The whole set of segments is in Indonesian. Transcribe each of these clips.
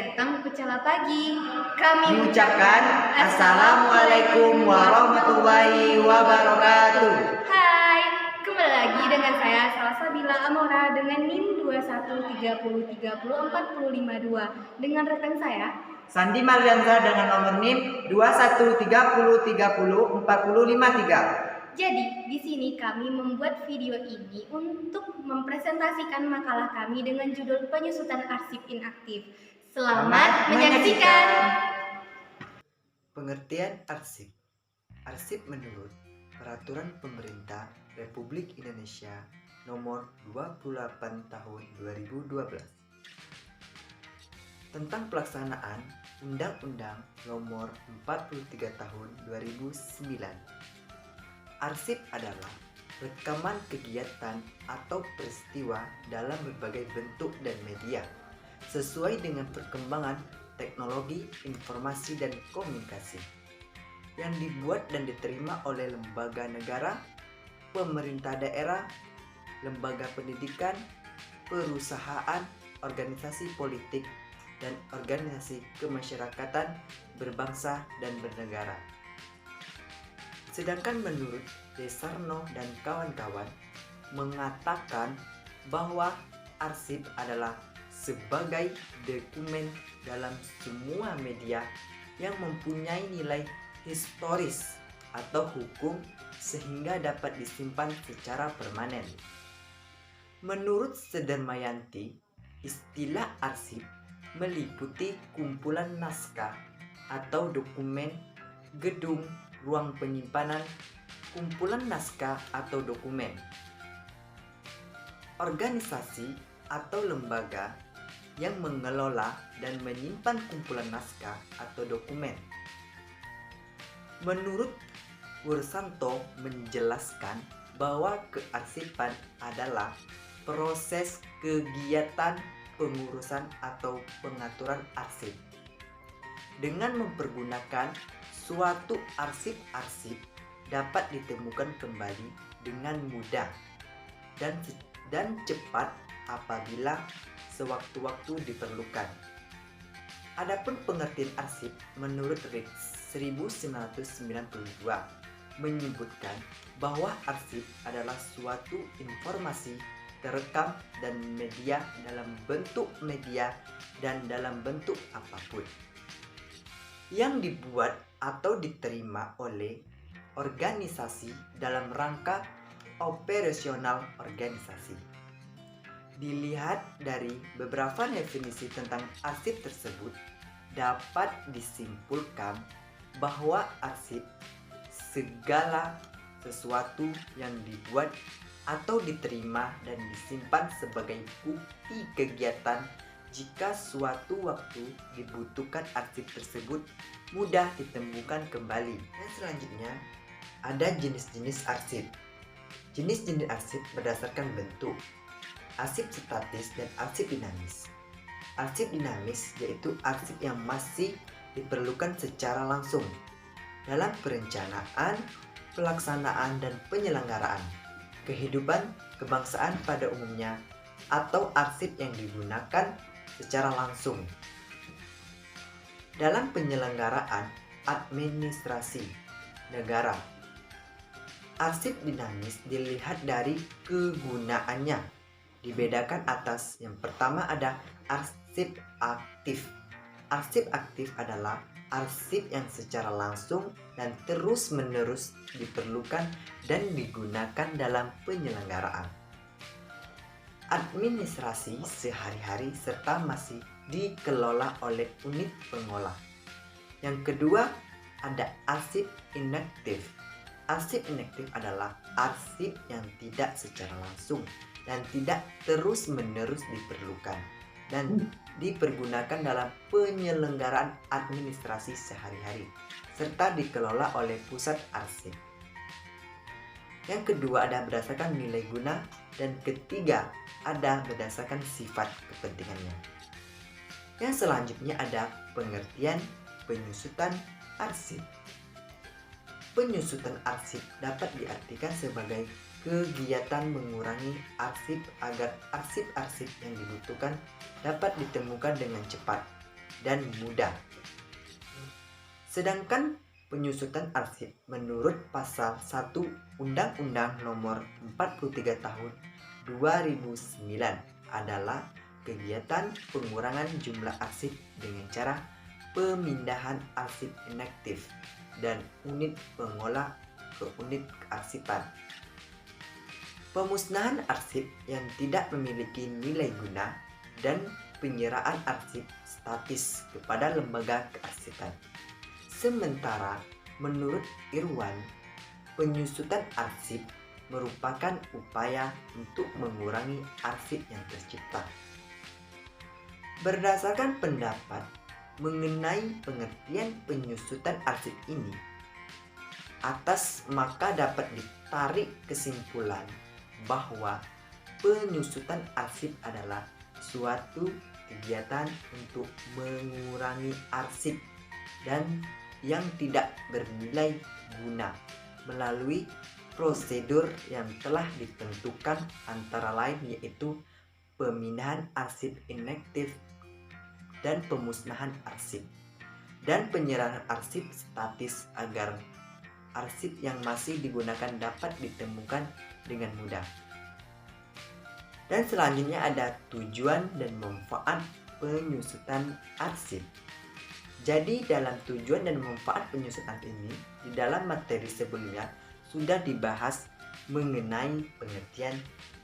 datang Kucala Pagi. Kami mengucapkan Assalamualaikum warahmatullahi wabarakatuh. Hai, kembali lagi dengan saya Salsabila Amora dengan NIM 2130304052 dengan rekan saya Sandi Marlianza dengan nomor NIM 2130304053. Jadi, di sini kami membuat video ini untuk mempresentasikan makalah kami dengan judul Penyusutan Arsip Inaktif. Selamat menyaksikan! Pengertian arsip. Arsip menurut Peraturan Pemerintah Republik Indonesia Nomor 28 Tahun 2012 tentang pelaksanaan Undang-Undang Nomor 43 Tahun 2009. Arsip adalah rekaman kegiatan atau peristiwa dalam berbagai bentuk dan media sesuai dengan perkembangan teknologi informasi dan komunikasi yang dibuat dan diterima oleh lembaga negara, pemerintah daerah, lembaga pendidikan, perusahaan, organisasi politik, dan organisasi kemasyarakatan berbangsa dan bernegara. Sedangkan menurut Desarno dan kawan-kawan mengatakan bahwa arsip adalah sebagai dokumen dalam semua media yang mempunyai nilai historis atau hukum sehingga dapat disimpan secara permanen. Menurut Sedermayanti, istilah arsip meliputi kumpulan naskah atau dokumen, gedung, ruang penyimpanan, kumpulan naskah atau dokumen, organisasi atau lembaga yang mengelola dan menyimpan kumpulan naskah atau dokumen. Menurut Wursanto menjelaskan bahwa kearsipan adalah proses kegiatan pengurusan atau pengaturan arsip dengan mempergunakan suatu arsip-arsip dapat ditemukan kembali dengan mudah dan cepat apabila sewaktu-waktu diperlukan. Adapun pengertian arsip menurut Riggs 1992 menyebutkan bahwa arsip adalah suatu informasi terekam dan media dalam bentuk media dan dalam bentuk apapun yang dibuat atau diterima oleh organisasi dalam rangka operasional organisasi. Dilihat dari beberapa definisi tentang arsip tersebut, dapat disimpulkan bahwa arsip segala sesuatu yang dibuat atau diterima dan disimpan sebagai bukti kegiatan jika suatu waktu dibutuhkan arsip tersebut mudah ditemukan kembali. Dan selanjutnya ada jenis-jenis arsip. Jenis-jenis arsip berdasarkan bentuk, arsip statis dan arsip dinamis. Arsip dinamis yaitu arsip yang masih diperlukan secara langsung dalam perencanaan, pelaksanaan dan penyelenggaraan kehidupan kebangsaan pada umumnya, atau arsip yang digunakan secara langsung dalam penyelenggaraan administrasi negara. Arsip dinamis dilihat dari kegunaannya. Dibedakan atas. Yang pertama ada arsip aktif. Arsip aktif adalah arsip yang secara langsung dan terus-menerus diperlukan dan digunakan dalam penyelenggaraan administrasi sehari-hari serta masih dikelola oleh unit pengolah. Yang kedua ada arsip inaktif. Arsip inaktif adalah arsip yang tidak secara langsung dan tidak terus-menerus diperlukan dan dipergunakan dalam penyelenggaraan administrasi sehari-hari serta dikelola oleh pusat arsip. Yang kedua ada berdasarkan nilai guna dan ketiga ada berdasarkan sifat kepentingannya. Yang selanjutnya ada pengertian penyusutan arsip. Penyusutan arsip dapat diartikan sebagai kegiatan mengurangi arsip agar arsip-arsip yang dibutuhkan dapat ditemukan dengan cepat dan mudah. Sedangkan penyusutan arsip menurut pasal 1 Undang-Undang Nomor 43 Tahun 2009 adalah kegiatan pengurangan jumlah arsip dengan cara pemindahan arsip inaktif dan unit pengolah ke unit kearsipan. Pemusnahan arsip yang tidak memiliki nilai guna dan penyerahan arsip statis kepada lembaga kearsipan. Sementara menurut Irwan, penyusutan arsip merupakan upaya untuk mengurangi arsip yang tercipta. Berdasarkan pendapat mengenai pengertian penyusutan arsip ini, atas maka dapat ditarik kesimpulan bahwa penyusutan arsip adalah suatu kegiatan untuk mengurangi arsip dan yang tidak bernilai guna melalui prosedur yang telah ditentukan, antara lain yaitu pemindahan arsip inaktif dan pemusnahan arsip dan penyerahan arsip statis agar arsip yang masih digunakan dapat ditemukan dengan mudah. Dan selanjutnya ada tujuan dan manfaat penyusutan arsip. Jadi dalam tujuan dan manfaat penyusutan ini, di dalam materi sebelumnya sudah dibahas mengenai pengertian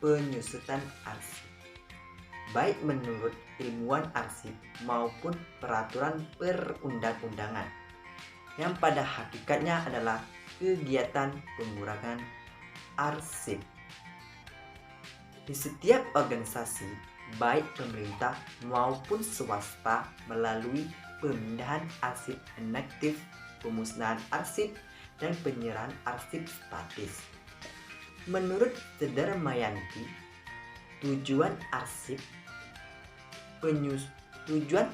penyusutan arsip, baik menurut ilmuwan arsip maupun peraturan perundang-undangan, yang pada hakikatnya adalah kegiatan pengurangan arsip. Di setiap organisasi, baik pemerintah maupun swasta, melalui pemindahan arsip inaktif, pemusnahan arsip, dan penyerahan arsip statis. Menurut Sedermayanti, tujuan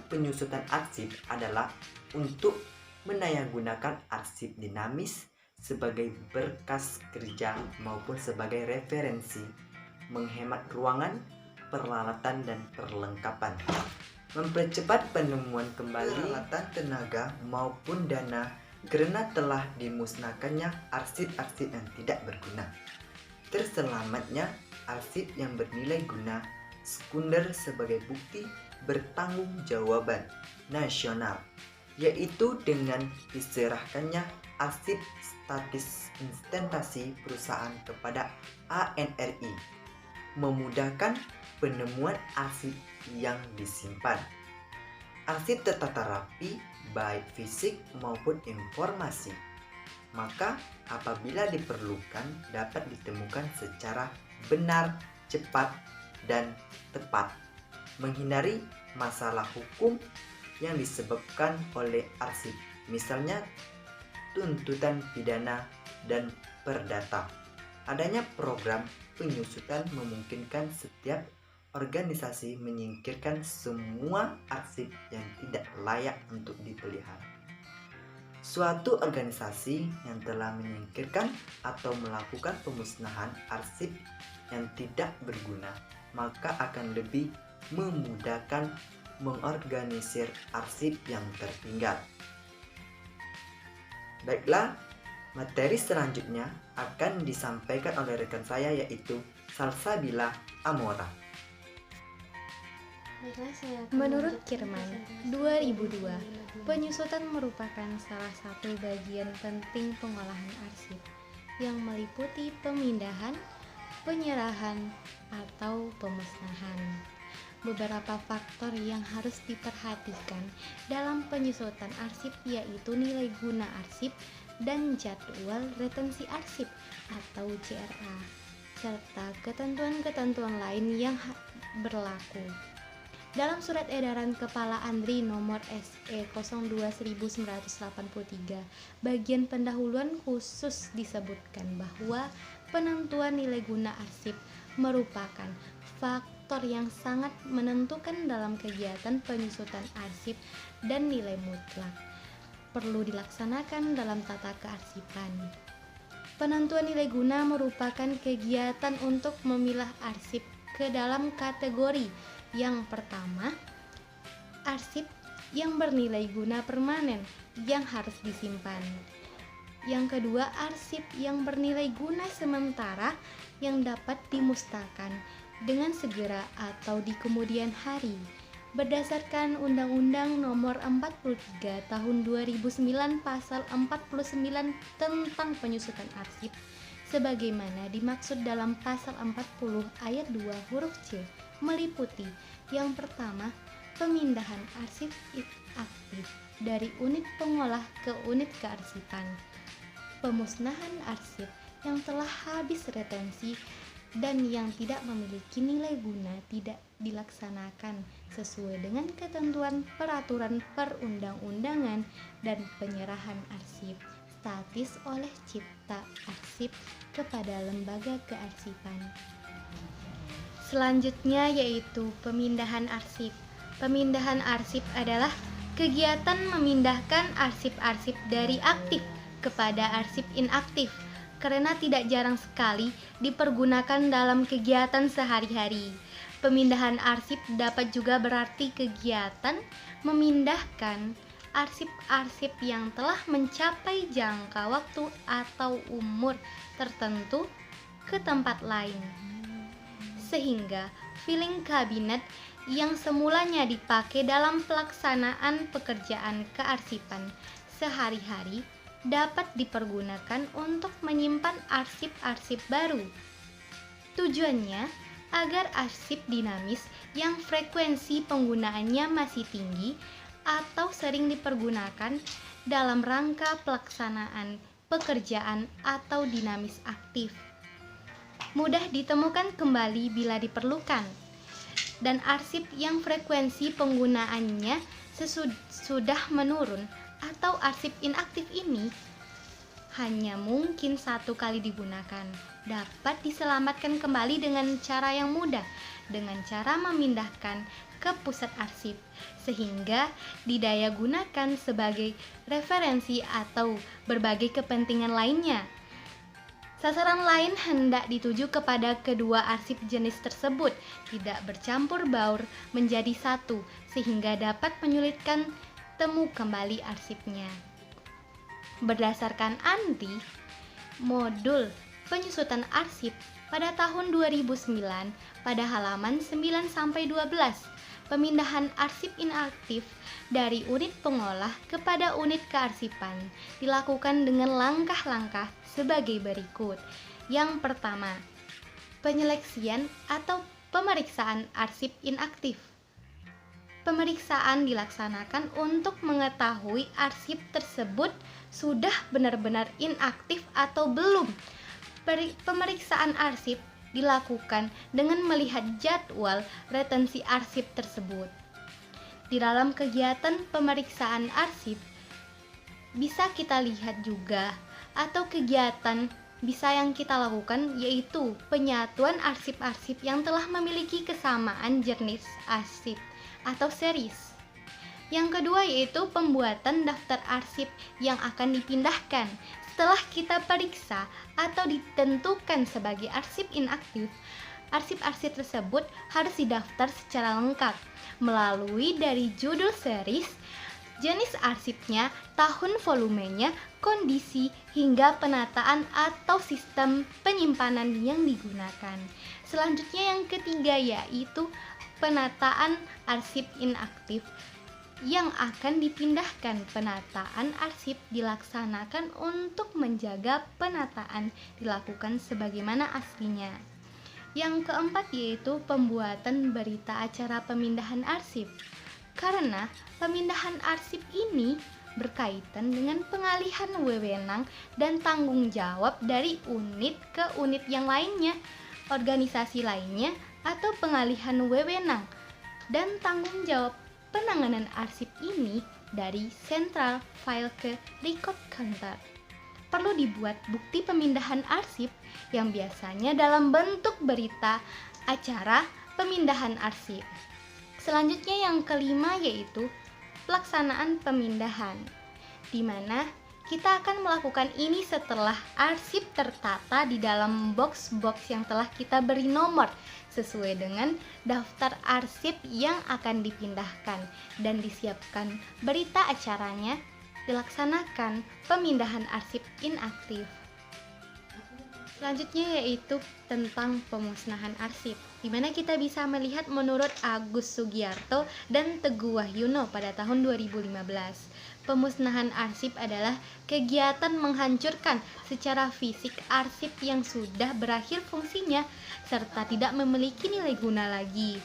penyusutan arsip adalah untuk mendayagunakan arsip dinamis sebagai berkas kerja maupun sebagai referensi, menghemat ruangan, peralatan, dan perlengkapan, mempercepat penemuan kembali peralatan, tenaga, maupun dana karena telah dimusnahkannya arsip-arsip yang tidak berguna, terselamatnya arsip yang bernilai guna sekunder sebagai bukti bertanggungjawaban nasional, yaitu dengan diserahkannya arsip statis instansi perusahaan kepada ANRI, memudahkan penemuan arsip yang disimpan. Arsip tertata rapi, baik fisik maupun informasi, maka apabila diperlukan dapat ditemukan secara benar, cepat, dan tepat, menghindari masalah hukum yang disebabkan oleh arsip, misalnya tuntutan pidana dan perdata. Adanya program penyusutan memungkinkan setiap organisasi menyingkirkan semua arsip yang tidak layak untuk dipelihara. Suatu organisasi yang telah menyingkirkan atau melakukan pemusnahan arsip yang tidak berguna, maka akan lebih memudahkan mengorganisir arsip yang tertinggal. Baiklah, materi selanjutnya akan disampaikan oleh rekan saya, yaitu Salsabila Amora. Menurut Kirman, 2002, penyusutan merupakan salah satu bagian penting pengolahan arsip yang meliputi pemindahan, penyerahan, atau pemusnahan. Beberapa faktor yang harus diperhatikan dalam penyusutan arsip yaitu nilai guna arsip dan jadwal retensi arsip atau JRA, serta ketentuan-ketentuan lain yang berlaku. Dalam Surat Edaran Kepala Andri Nomor SE 02/1983, bagian pendahuluan khusus disebutkan bahwa penentuan nilai guna arsip merupakan faktor yang sangat menentukan dalam kegiatan penyusutan arsip dan nilai mutlak perlu dilaksanakan dalam tata kearsipan. Penentuan nilai guna merupakan kegiatan untuk memilah arsip ke dalam kategori. Yang pertama, arsip yang bernilai guna permanen yang harus disimpan. Yang kedua, arsip yang bernilai guna sementara yang dapat dimusnahkan dengan segera atau di kemudian hari. Berdasarkan Undang-Undang Nomor 43 Tahun 2009 Pasal 49 tentang penyusutan arsip, sebagaimana dimaksud dalam Pasal 40 Ayat 2 huruf C, meliputi yang pertama, pemindahan arsip aktif dari unit pengolah ke unit kearsipan, pemusnahan arsip yang telah habis retensi dan yang tidak memiliki nilai guna tidak dilaksanakan sesuai dengan ketentuan peraturan perundang-undangan, dan penyerahan arsip statis oleh Cipta Arsip kepada lembaga kearsipan. Selanjutnya yaitu pemindahan arsip. Pemindahan arsip adalah kegiatan memindahkan arsip-arsip dari aktif kepada arsip inaktif, karena tidak jarang sekali dipergunakan dalam kegiatan sehari-hari. Pemindahan arsip dapat juga berarti kegiatan memindahkan arsip-arsip yang telah mencapai jangka waktu atau umur tertentu ke tempat lain, sehingga filing kabinet yang semulanya dipakai dalam pelaksanaan pekerjaan kearsipan sehari-hari dapat dipergunakan untuk menyimpan arsip-arsip baru. Tujuannya agar arsip dinamis yang frekuensi penggunaannya masih tinggi atau sering dipergunakan dalam rangka pelaksanaan pekerjaan atau dinamis aktif, mudah ditemukan kembali bila diperlukan, dan arsip yang frekuensi penggunaannya sudah menurun atau arsip inaktif ini hanya mungkin satu kali digunakan, dapat diselamatkan kembali dengan cara yang mudah, dengan cara memindahkan ke pusat arsip, sehingga didaya gunakan sebagai referensi atau berbagai kepentingan lainnya. Sasaran lain hendak dituju kepada kedua arsip jenis tersebut, tidak bercampur baur menjadi satu, sehingga dapat menyulitkan temu kembali arsipnya. Berdasarkan ANDI, modul penyusutan arsip pada tahun 2009 pada halaman 9-12, pemindahan arsip inaktif dari unit pengolah kepada unit kearsipan dilakukan dengan langkah-langkah sebagai berikut. Yang pertama, penyeleksian atau pemeriksaan arsip inaktif. Pemeriksaan dilaksanakan untuk mengetahui arsip tersebut sudah benar-benar inaktif atau belum. Pemeriksaan arsip dilakukan dengan melihat jadwal retensi arsip tersebut. Di dalam kegiatan pemeriksaan arsip bisa kita lihat juga atau kegiatan bisa yang kita lakukan yaitu penyatuan arsip-arsip yang telah memiliki kesamaan jenis arsip atau series. Yang kedua yaitu pembuatan daftar arsip yang akan dipindahkan. Setelah kita periksa atau ditentukan sebagai arsip inaktif, arsip-arsip tersebut harus didaftar secara lengkap melalui dari judul series, jenis arsipnya, tahun volumenya, kondisi, hingga penataan atau sistem penyimpanan yang digunakan. Selanjutnya yang ketiga yaitu penataan arsip inaktif yang akan dipindahkan. Penataan arsip dilaksanakan untuk menjaga penataan dilakukan sebagaimana aslinya. Yang keempat yaitu pembuatan berita acara pemindahan arsip. Karena pemindahan arsip ini berkaitan dengan pengalihan wewenang dan tanggung jawab dari unit ke unit yang lainnya, organisasi lainnya, atau pengalihan wewenang dan tanggung jawab penanganan arsip ini dari central file ke record counter. Perlu dibuat bukti pemindahan arsip yang biasanya dalam bentuk berita acara pemindahan arsip. Selanjutnya yang kelima yaitu pelaksanaan pemindahan, di mana Kita akan melakukan ini setelah arsip tertata di dalam box-box yang telah kita beri nomor sesuai dengan daftar arsip yang akan dipindahkan dan disiapkan berita acaranya. Dilaksanakan pemindahan arsip inaktif. Selanjutnya yaitu tentang pemusnahan arsip, di mana kita bisa melihat menurut Agus Sugiarto dan Teguh Wahyono pada tahun 2015. Pemusnahan arsip adalah kegiatan menghancurkan secara fisik arsip yang sudah berakhir fungsinya serta tidak memiliki nilai guna lagi.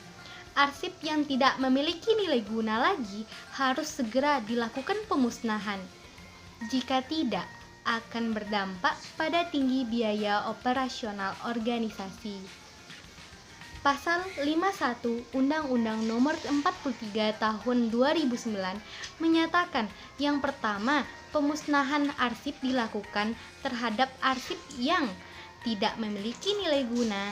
Arsip yang tidak memiliki nilai guna lagi harus segera dilakukan pemusnahan. Jika tidak, akan berdampak pada tinggi biaya operasional organisasi. Pasal 51 Undang-Undang Nomor 43 Tahun 2009 menyatakan yang pertama, pemusnahan arsip dilakukan terhadap arsip yang tidak memiliki nilai guna,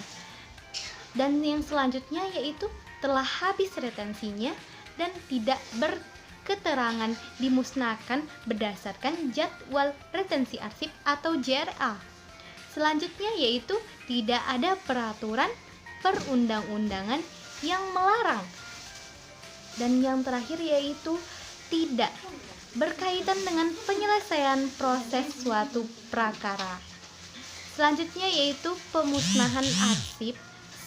dan yang selanjutnya yaitu telah habis retensinya dan tidak berketerangan dimusnahkan berdasarkan jadwal retensi arsip atau JRA. Selanjutnya yaitu tidak ada peraturan perundang-undangan yang melarang. Dan yang terakhir yaitu tidak berkaitan dengan penyelesaian proses suatu prakara. Selanjutnya yaitu pemusnahan arsip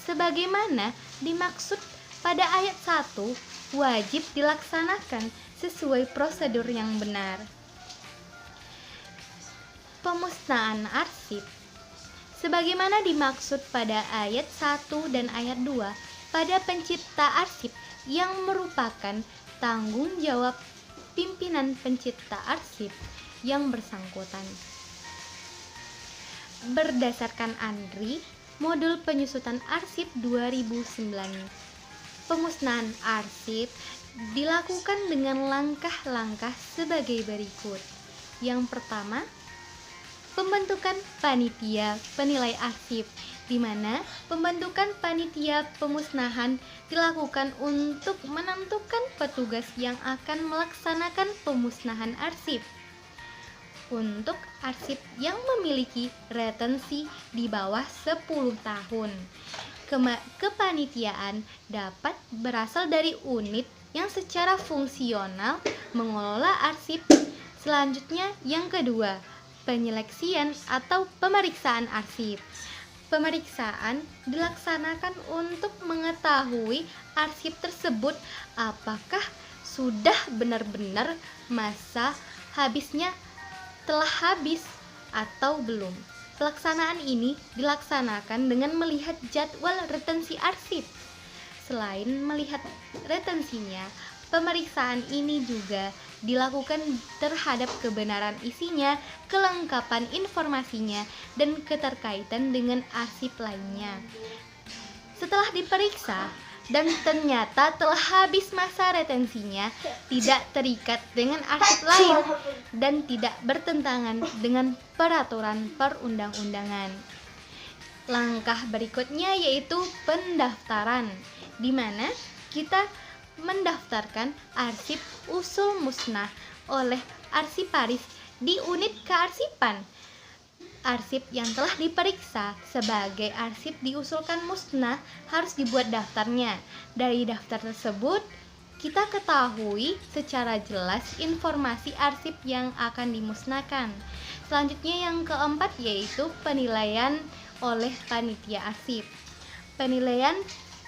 sebagaimana dimaksud pada ayat 1 wajib dilaksanakan sesuai prosedur yang benar. Pemusnahan arsip sebagaimana dimaksud pada ayat 1 dan ayat 2 pada pencipta arsip yang merupakan tanggung jawab pimpinan pencipta arsip yang bersangkutan. Berdasarkan ANDRI, Modul Penyusutan Arsip 2009, pemusnahan arsip dilakukan dengan langkah-langkah sebagai berikut. Yang pertama, pembentukan panitia penilai arsip, di mana pembentukan panitia pemusnahan dilakukan untuk menentukan petugas yang akan melaksanakan pemusnahan arsip. Untuk arsip yang memiliki retensi di bawah 10 tahun, kepanitiaan dapat berasal dari unit yang secara fungsional mengelola arsip. Selanjutnya yang kedua, penyeleksian atau pemeriksaan arsip. Pemeriksaan dilaksanakan untuk mengetahui arsip tersebut apakah sudah benar-benar masa habisnya telah habis atau belum. Pelaksanaan ini dilaksanakan dengan melihat jadwal retensi arsip. Selain melihat retensinya, pemeriksaan ini juga dilakukan terhadap kebenaran isinya, kelengkapan informasinya, dan keterkaitan dengan arsip lainnya. Setelah diperiksa dan ternyata telah habis masa retensinya, tidak terikat dengan arsip lain, dan tidak bertentangan dengan peraturan perundang-undangan. Langkah berikutnya yaitu pendaftaran, di mana kita mendaftarkan arsip usul musnah oleh arsiparis di unit kearsipan. Arsip yang telah diperiksa sebagai arsip diusulkan musnah harus dibuat daftarnya. Dari daftar tersebut, kita ketahui secara jelas informasi arsip yang akan dimusnahkan. Selanjutnya yang keempat yaitu penilaian oleh panitia arsip. Penilaian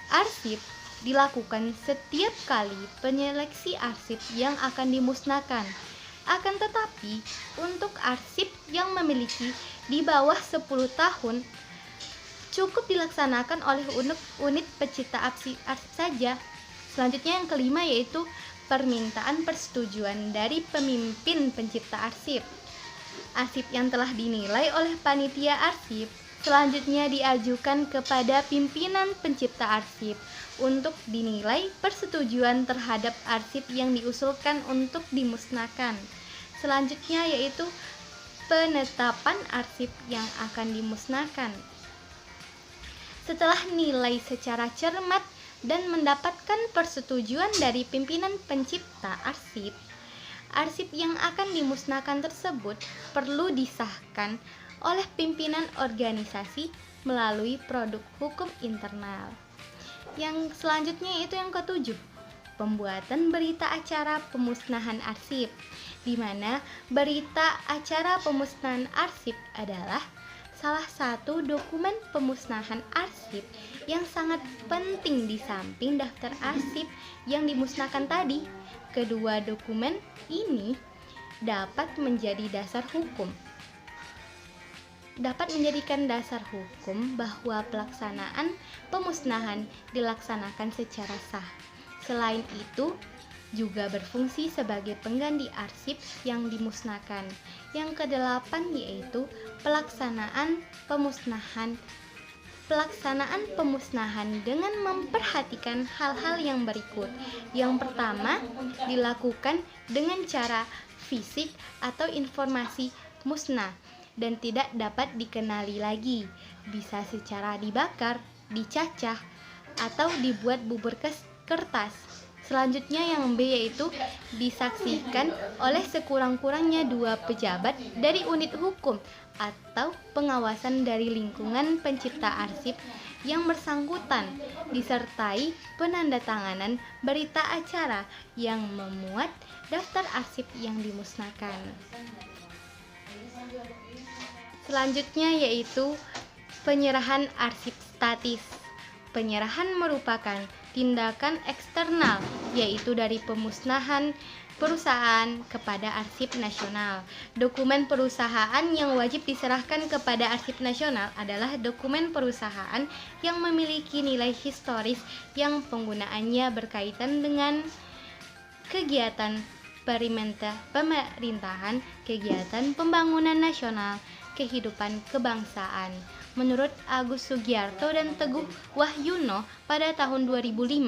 arsip dilakukan setiap kali penyeleksi arsip yang akan dimusnahkan. Akan tetapi, untuk arsip yang memiliki di bawah 10 tahun cukup dilaksanakan oleh unit pencipta arsip saja. Selanjutnya yang kelima yaitu permintaan persetujuan dari pemimpin pencipta arsip. Arsip yang telah dinilai oleh panitia arsip selanjutnya diajukan kepada pimpinan pencipta arsip untuk dinilai persetujuan terhadap arsip yang diusulkan untuk dimusnahkan. Selanjutnya yaitu penetapan arsip yang akan dimusnahkan. Setelah nilai secara cermat dan mendapatkan persetujuan dari pimpinan pencipta arsip, arsip yang akan dimusnahkan tersebut perlu disahkan oleh pimpinan organisasi melalui produk hukum internal. Yang selanjutnya itu yang ketujuh, pembuatan berita acara pemusnahan arsip, di mana berita acara pemusnahan arsip adalah salah satu dokumen pemusnahan arsip yang sangat penting di samping daftar arsip yang dimusnahkan tadi. Kedua dokumen ini dapat menjadikan dasar hukum bahwa pelaksanaan pemusnahan dilaksanakan secara sah. Selain itu, juga berfungsi sebagai pengganti arsip yang dimusnahkan. Yang kedelapan yaitu pelaksanaan pemusnahan dengan memperhatikan hal-hal yang berikut. Yang pertama, dilakukan dengan cara fisik atau informasi musnah dan tidak dapat dikenali lagi. Bisa secara dibakar, dicacah, atau dibuat bubur kertas. Selanjutnya yang B yaitu disaksikan oleh sekurang-kurangnya 2 pejabat dari unit hukum atau pengawasan dari lingkungan pencipta arsip yang bersangkutan, disertai penandatanganan berita acara yang memuat daftar arsip yang dimusnahkan. Selanjutnya yaitu penyerahan arsip statis. Penyerahan merupakan tindakan eksternal, yaitu dari pemusnahan perusahaan kepada arsip nasional. Dokumen perusahaan yang wajib diserahkan kepada arsip nasional adalah dokumen perusahaan yang memiliki nilai historis yang penggunaannya berkaitan dengan kegiatan pemerintahan, kegiatan pembangunan nasional, kehidupan kebangsaan. Menurut Agus Sugiarto dan Teguh Wahyuno pada tahun 2005,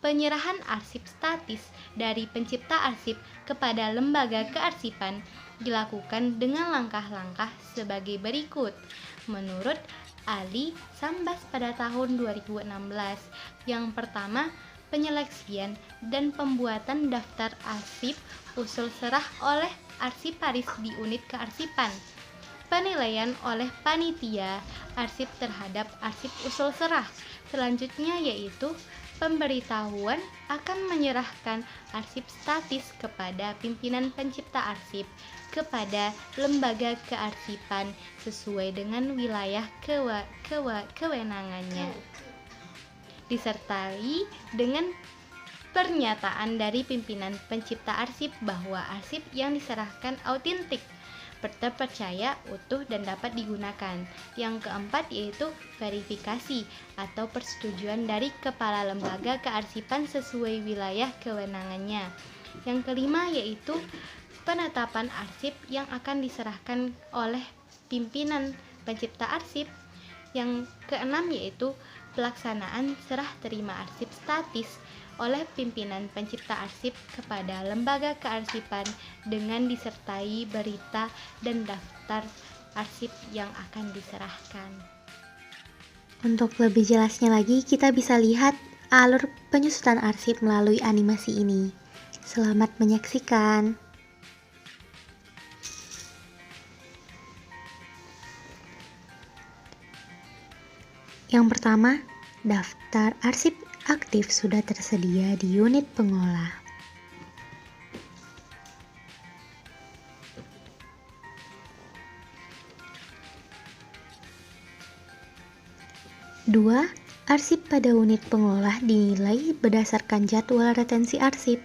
penyerahan arsip statis dari pencipta arsip kepada lembaga kearsipan dilakukan dengan langkah-langkah sebagai berikut. Menurut Ali Sambas pada tahun 2016, yang pertama, penyeleksian dan pembuatan daftar arsip usul serah oleh arsiparis di unit kearsipan. Penilaian oleh panitia arsip terhadap arsip usul serah. Selanjutnya yaitu pemberitahuan akan menyerahkan arsip statis kepada pimpinan pencipta arsip kepada lembaga kearsipan sesuai dengan wilayah kewenangannya, disertai dengan pernyataan dari pimpinan pencipta arsip bahwa arsip yang diserahkan autentik, terpercaya, utuh, dan dapat digunakan. Yang keempat yaitu verifikasi atau persetujuan dari kepala lembaga kearsipan sesuai wilayah kewenangannya. Yang kelima yaitu penetapan arsip yang akan diserahkan oleh pimpinan pencipta arsip. Yang keenam yaitu pelaksanaan serah terima arsip statis oleh pimpinan pencipta arsip kepada lembaga kearsipan dengan disertai berita dan daftar arsip yang akan diserahkan. Untuk lebih jelasnya lagi, kita bisa lihat alur penyusutan arsip melalui animasi ini. Selamat menyaksikan. Yang pertama, daftar arsip aktif sudah tersedia di unit pengolah. Dua, arsip pada unit pengolah dinilai berdasarkan jadwal retensi arsip.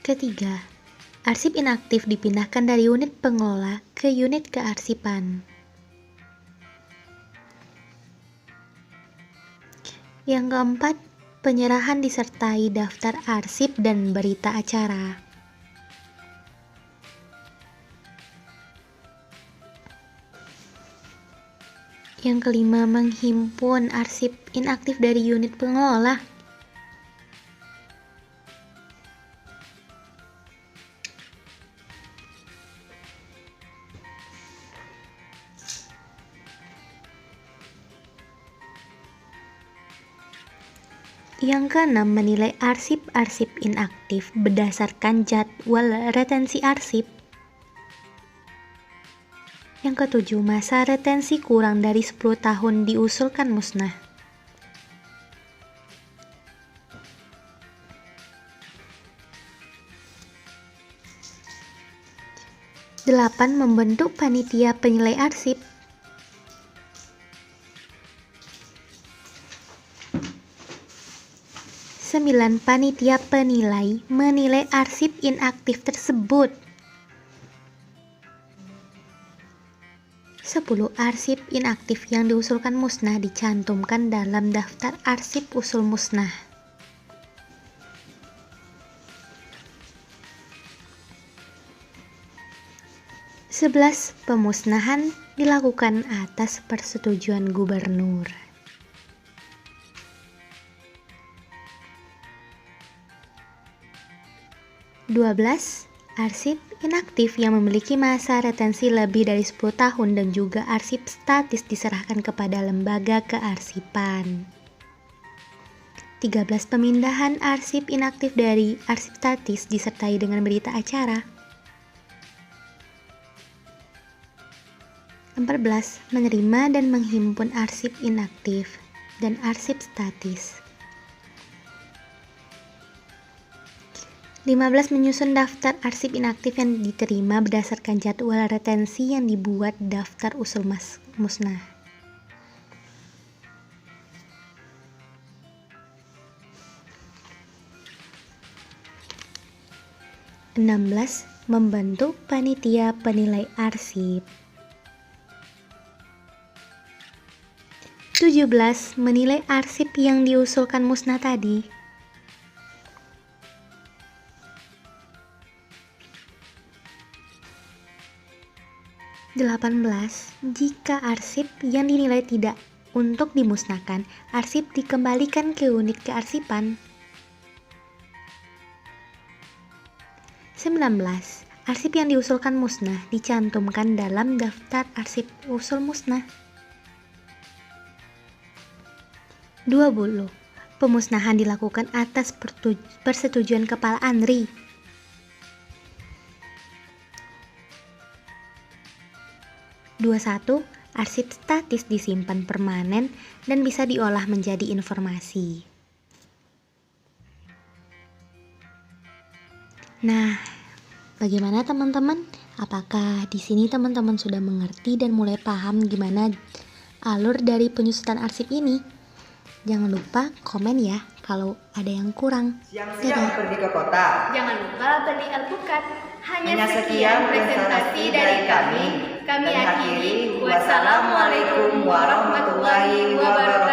Ketiga, arsip inaktif dipindahkan dari unit pengolah ke unit kearsipan. Yang keempat, penyerahan disertai daftar arsip dan berita acara. Yang kelima, menghimpun arsip inaktif dari unit pengolah. Yang keenam, menilai arsip-arsip inaktif berdasarkan jadwal retensi arsip. Yang ketujuh, masa retensi kurang dari 10 tahun diusulkan musnah. 8. Membentuk panitia penilai arsip. 9. Panitia penilai menilai arsip inaktif tersebut. 10. Arsip inaktif yang diusulkan musnah dicantumkan dalam daftar arsip usul musnah. 11. Pemusnahan dilakukan atas persetujuan gubernur. 12. Arsip inaktif yang memiliki masa retensi lebih dari 10 tahun dan juga arsip statis diserahkan kepada lembaga kearsipan. 13. Pemindahan arsip inaktif dari arsip statis disertai dengan berita acara. 14. Menerima dan menghimpun arsip inaktif dan arsip statis. 15. Menyusun daftar arsip inaktif yang diterima berdasarkan jadwal retensi yang dibuat daftar usul musnah. 16. Membentuk panitia penilai arsip. 17. Menilai arsip yang diusulkan musnah tadi. 18. Jika arsip yang dinilai tidak untuk dimusnahkan, arsip dikembalikan ke unit kearsipan. 19. Arsip yang diusulkan musnah dicantumkan dalam daftar arsip usul musnah. 20. Pemusnahan dilakukan atas persetujuan Kepala ANRI. 21. Arsip statis disimpan permanen dan bisa diolah menjadi informasi. Nah, bagaimana teman-teman? Apakah di sini teman-teman sudah mengerti dan mulai paham gimana alur dari penyusutan arsip ini? Jangan lupa komen ya kalau ada yang kurang. Siang-siang pergi ke kota. Jangan lupa beli alpukat. Hanya sekian presentasi dari kami. Kami akhiri. Wassalamualaikum warahmatullahi wabarakatuh.